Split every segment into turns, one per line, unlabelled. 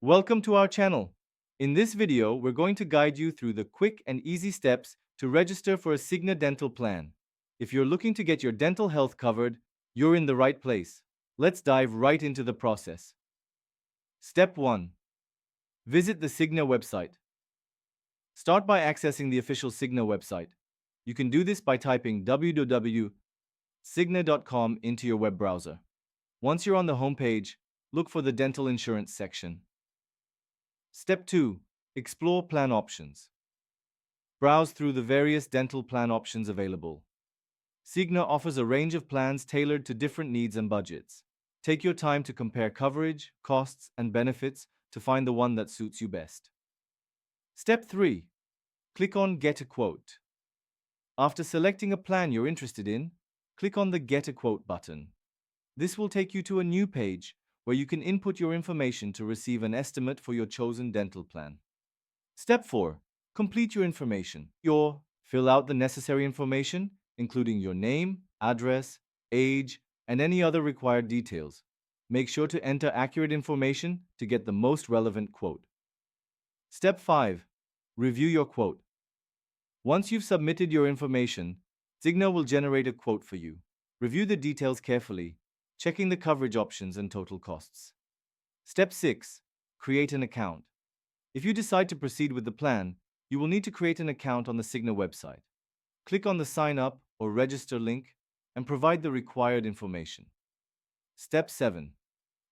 Welcome to our channel. In this video, we're going to guide you through the quick and easy steps to register for a Cigna dental plan. If you're looking to get your dental health covered, you're in the right place. Let's dive right into the process. Step 1. Visit the Cigna website. Start by accessing the official Cigna website. You can do this by typing www.cigna.com into your web browser. Once you're on the homepage, look for the dental insurance section. Step 2. Explore plan options. Browse through the various dental plan options available. Cigna offers a range of plans tailored to different needs and budgets. Take your time to compare coverage, costs, and benefits to find the one that suits you best. Step 3. Click on Get a Quote. After selecting a plan you're interested in, click on the Get a Quote button. This will take you to a new page where you can input your information to receive an estimate for your chosen dental plan. Step 4. Complete your information. Fill out the necessary information, including your name, address, age, and any other required details. Make sure to enter accurate information to get the most relevant quote. Step 5. Review your quote. Once you've submitted your information, Cigna will generate a quote for you. Review the details carefully, checking the coverage options and total costs. Step 6. Create an account. If you decide to proceed with the plan, you will need to create an account on the Cigna website. Click on the Sign Up or Register link and provide the required information. Step 7.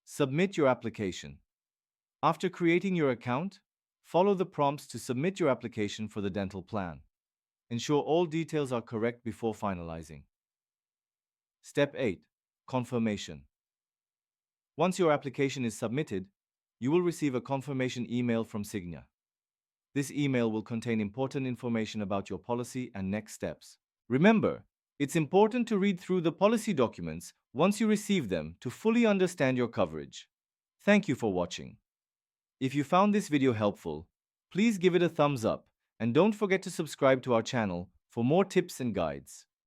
Submit your application. After creating your account, follow the prompts to submit your application for the dental plan. Ensure all details are correct before finalizing. Step 8. Confirmation. Once your application is submitted, you will receive a confirmation email from Cigna. This email will contain important information about your policy and next steps. Remember, it's important to read through the policy documents once you receive them to fully understand your coverage. Thank you for watching. If you found this video helpful, please give it a thumbs up and don't forget to subscribe to our channel for more tips and guides.